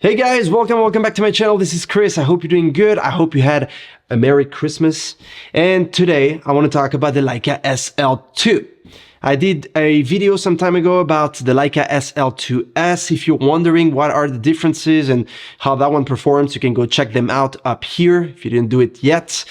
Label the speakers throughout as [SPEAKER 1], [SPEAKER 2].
[SPEAKER 1] Hey guys, welcome back to my channel. This is Chris. I hope you're doing good. I hope you had a Merry Christmas. And today I want to talk about the Leica SL2. I did a video some time ago about the Leica SL2S. If you're wondering what are the differences and how that one performs, you can go check them out up here if you didn't do it yet.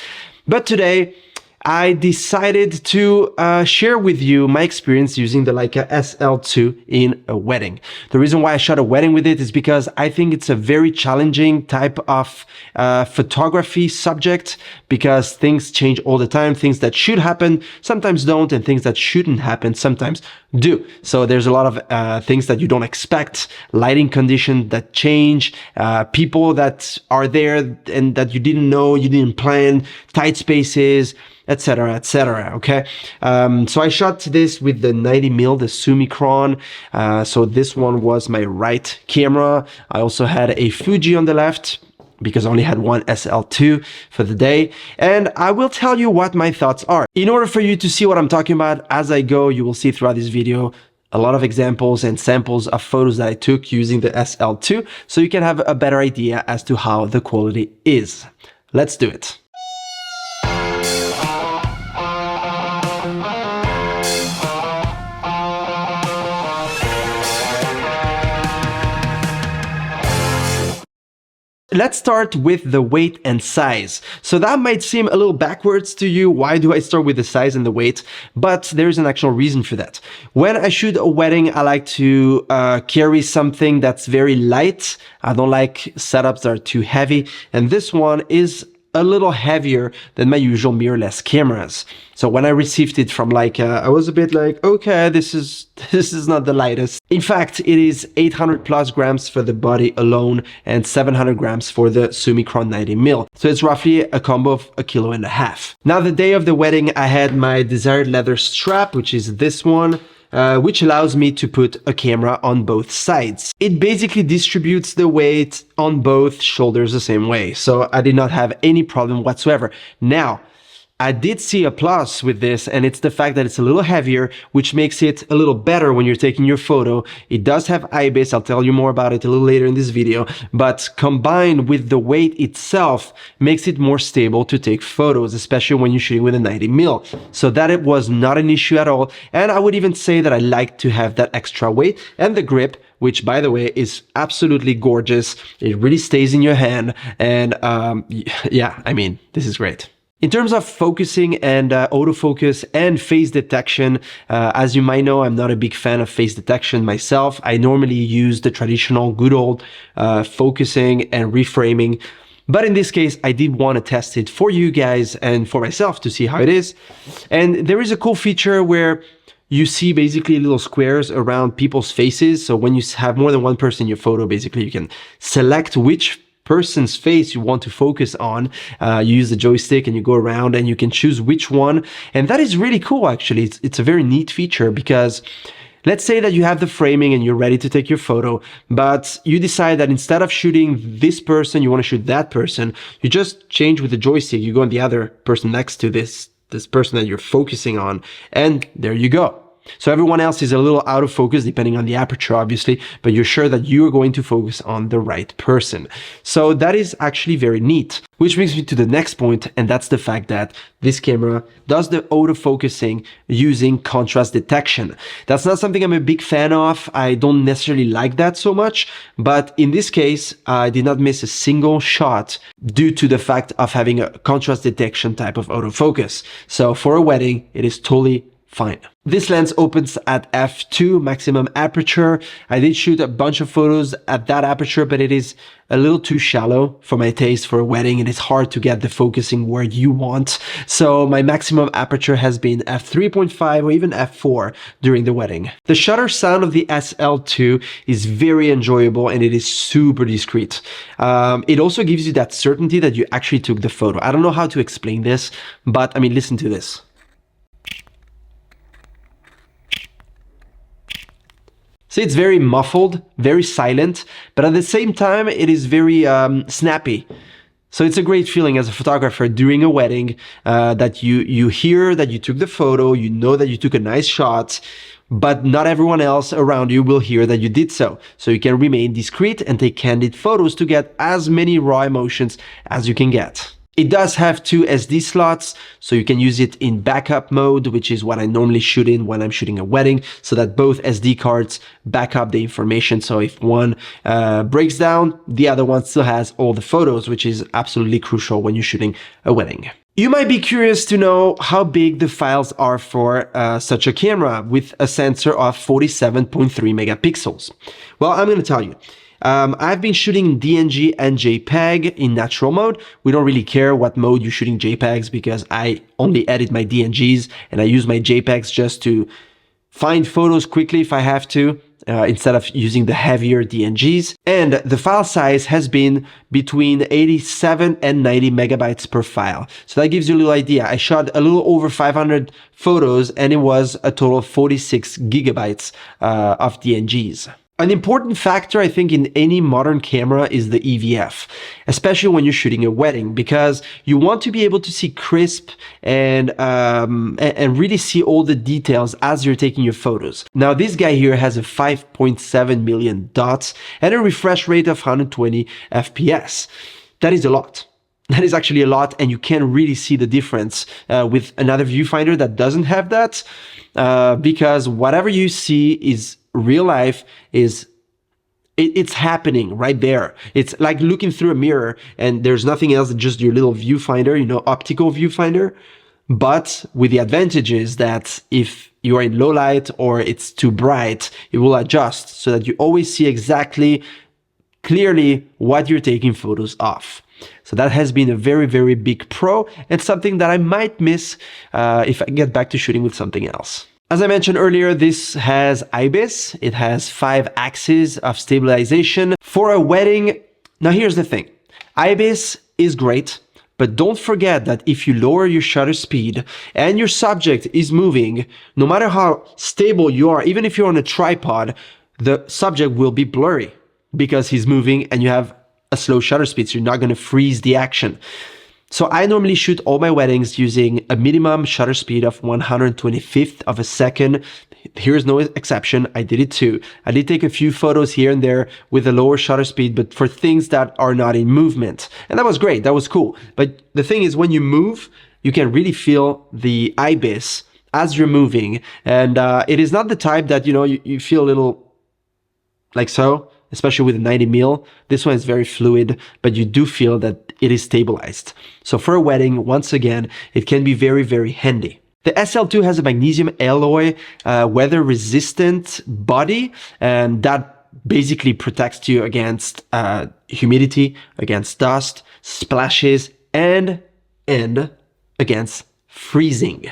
[SPEAKER 1] But today I decided to share with you my experience using the Leica SL2 in a wedding. The reason why I shot a wedding with it is because I think it's a very challenging type of photography subject, because things change all the time. Things that should happen sometimes don't, and things that shouldn't happen sometimes do. So there's a lot of things that you don't expect, lighting conditions that change, people that are there and that you didn't know, you didn't plan, tight spaces, etc., etc. Okay, so I shot this with the 90mm, the Summicron. So this one was my right camera. I also had a Fuji on the left, because I only had one SL2 for the day. And I will tell you what my thoughts are. In order for you to see what I'm talking about as I go, you will see throughout this video a lot of examples and samples of photos that I took using the SL2, so you can have a better idea as to how the quality is. Let's do it. Let's start with the weight and size. So that might seem a little backwards to you. Why do I start with the size and the weight? But there's an actual reason for that. When I shoot a wedding, I like to carry something that's very light. I don't like setups that are too heavy. And this one is a little heavier than my usual mirrorless cameras. So when I received it from Leica, I was a bit like, okay, this is not the lightest. In fact, it is 800 plus grams for the body alone and 700 grams for the Summicron 90mm. So it's roughly a combo of 1.5 kilos. Now, the day of the wedding, I had my desired leather strap, which is this one, which allows me to put a camera on both sides. It basically distributes the weight on both shoulders the same way, so I did not have any problem whatsoever. Now, I did see a plus with this, and it's the fact that it's a little heavier, which makes it a little better when you're taking your photo. It does have IBIS, I'll tell you more about it a little later in this video, but combined with the weight itself makes it more stable to take photos, especially when you're shooting with a 90mm. So that it was not an issue at all, and I would even say that I like to have that extra weight, and the grip, which by the way is absolutely gorgeous. It really stays in your hand, and yeah, I mean, this is great. In terms of focusing and autofocus and phase detection, as you might know, I'm not a big fan of phase detection myself. I normally use the traditional good old focusing and reframing. But in this case, I did want to test it for you guys and for myself to see how it is. And there is a cool feature where you see basically little squares around people's faces. So when you have more than one person in your photo, basically you can select which person's face you want to focus on. You use the joystick and you go around and you can choose which one. And that is really cool, actually. It's a very neat feature, because let's say that you have the framing and you're ready to take your photo, but you decide that instead of shooting this person, you want to shoot that person. You just change with the joystick. You go on the other person next to this person that you're focusing on, and there you go. So everyone else is a little out of focus depending on the aperture, obviously, but you're sure that you're going to focus on the right person. So that is actually very neat, which brings me to the next point, and that's the fact that this camera does the autofocusing using contrast detection. That's not something I'm a big fan of. I don't necessarily like that so much, but in this case, I did not miss a single shot due to the fact of having a contrast detection type of autofocus. So for a wedding, it is totally fine. This lens opens at f2 maximum aperture. I did shoot a bunch of photos at that aperture, but it is a little too shallow for my taste for a wedding. It is hard to get the focusing where you want. So my maximum aperture has been f3.5 or even f4 during the wedding. The shutter sound of the SL2 is very enjoyable, and it is super discreet. It also gives you that certainty that you actually took the photo. I don't know how to explain this, but I mean, listen to this. So it's very muffled, very silent, but at the same time, it is very snappy. So it's a great feeling as a photographer during a wedding that you hear that you took the photo, you know that you took a nice shot, but not everyone else around you will hear that you did so. So you can remain discreet and take candid photos to get as many raw emotions as you can get. It does have 2 SD slots, so you can use it in backup mode, which is what I normally shoot in when I'm shooting a wedding, so that both SD cards back up the information. So if one breaks down, the other one still has all the photos, which is absolutely crucial when you're shooting a wedding. You might be curious to know how big the files are for such a camera with a sensor of 47.3 megapixels. Well, I'm going to tell you. I've been shooting DNG and JPEG in natural mode. We don't really care what mode you're shooting JPEGs because I only edit my DNGs and I use my JPEGs just to find photos quickly if I have to, instead of using the heavier DNGs. And the file size has been between 87 and 90 megabytes per file. So that gives you a little idea. I shot a little over 500 photos and it was a total of 46 gigabytes of DNGs. An important factor, I think, in any modern camera is the EVF, especially when you're shooting a wedding, because you want to be able to see crisp and really see all the details as you're taking your photos. Now, this guy here has a 5.7 million dots and a refresh rate of 120 FPS. That is a lot. That is actually a lot, and you can really see the difference with another viewfinder that doesn't have that, because whatever you see is real life, it's happening right there. It's like looking through a mirror and there's nothing else than just your little viewfinder, you know, optical viewfinder. But with the advantages that if you are in low light or it's too bright, it will adjust so that you always see exactly clearly what you're taking photos of. So that has been a very, very big pro and something that I might miss if I get back to shooting with something else. As I mentioned earlier, this has IBIS. It has 5 axes of stabilization. For a wedding, now here's the thing. IBIS is great, but don't forget that if you lower your shutter speed and your subject is moving, no matter how stable you are, even if you're on a tripod, the subject will be blurry because he's moving and you have a slow shutter speed, so you're not going to freeze the action. So I normally shoot all my weddings using a minimum shutter speed of 125th of a second. Here's no exception. I did it too. I did take a few photos here and there with a lower shutter speed, but for things that are not in movement. And that was great. That was cool. But the thing is, when you move, you can really feel the IBIS as you're moving. And it is not the type that, you know, you feel a little like so, especially with a 90mm. This one is very fluid, but you do feel that it is stabilized. So for a wedding, once again, it can be very, very handy. The SL2 has a magnesium alloy, weather-resistant body, and that basically protects you against humidity, against dust, splashes, and against freezing.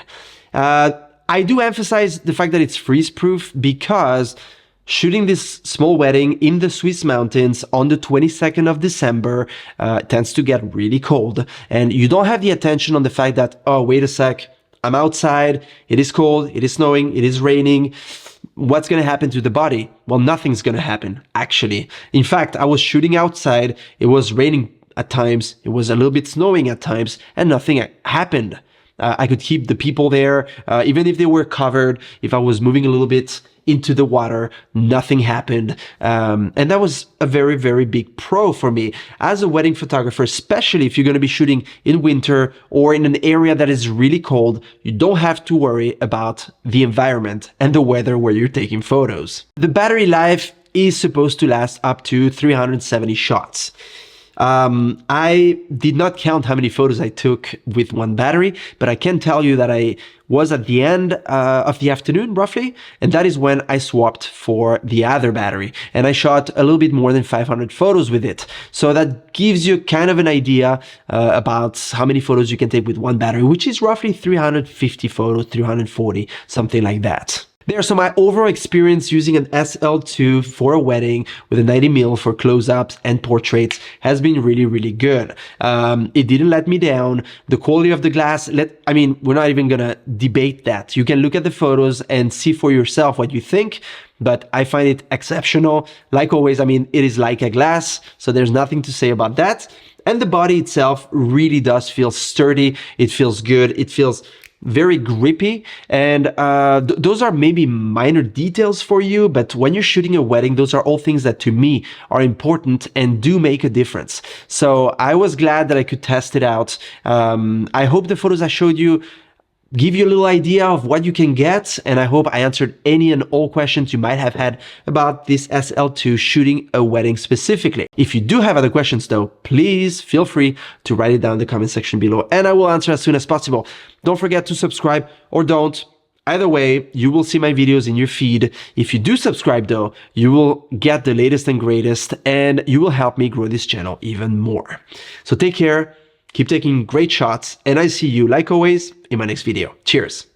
[SPEAKER 1] I do emphasize the fact that it's freeze-proof because shooting this small wedding in the Swiss mountains on the 22nd of December tends to get really cold. And you don't have the attention on the fact that, oh, wait a sec, I'm outside, it is cold, it is snowing, it is raining. What's going to happen to the body? Well, nothing's going to happen, actually. In fact, I was shooting outside, it was raining at times, it was a little bit snowing at times, and nothing happened. I could keep the people there, even if they were covered, if I was moving a little bit into the water, nothing happened. And that was a very, very big pro for me as a wedding photographer, especially if you're going to be shooting in winter or in an area that is really cold. You don't have to worry about the environment and the weather where you're taking photos. The battery life is supposed to last up to 370 shots. I did not count how many photos I took with one battery, but I can tell you that I was at the end of the afternoon, roughly, and that is when I swapped for the other battery, and I shot a little bit more than 500 photos with it. So that gives you kind of an idea about how many photos you can take with one battery, which is roughly 350 photos, 340, something like that. There, so my overall experience using an SL2 for a wedding with a 90mm for close-ups and portraits has been really, really good. It didn't let me down. The quality of the glass, I mean, we're not even gonna debate that. You can look at the photos and see for yourself what you think, but I find it exceptional. Like always, I mean, it is Leica glass, so there's nothing to say about that. And the body itself really does feel sturdy. It feels good. It feels very grippy, and those are maybe minor details for you, but when you're shooting a wedding, those are all things that to me are important and do make a difference. So I was glad that I could test it out. I hope the photos I showed you give you a little idea of what you can get, and I hope I answered any and all questions you might have had about this SL2 shooting a wedding specifically. If you do have other questions though, please feel free to write it down in the comment section below and I will answer as soon as possible. Don't forget to subscribe, or don't. Either way, you will see my videos in your feed. If you do subscribe though, you will get the latest and greatest, and you will help me grow this channel even more. So take care. Keep taking great shots, and I see you, like always, in my next video. Cheers!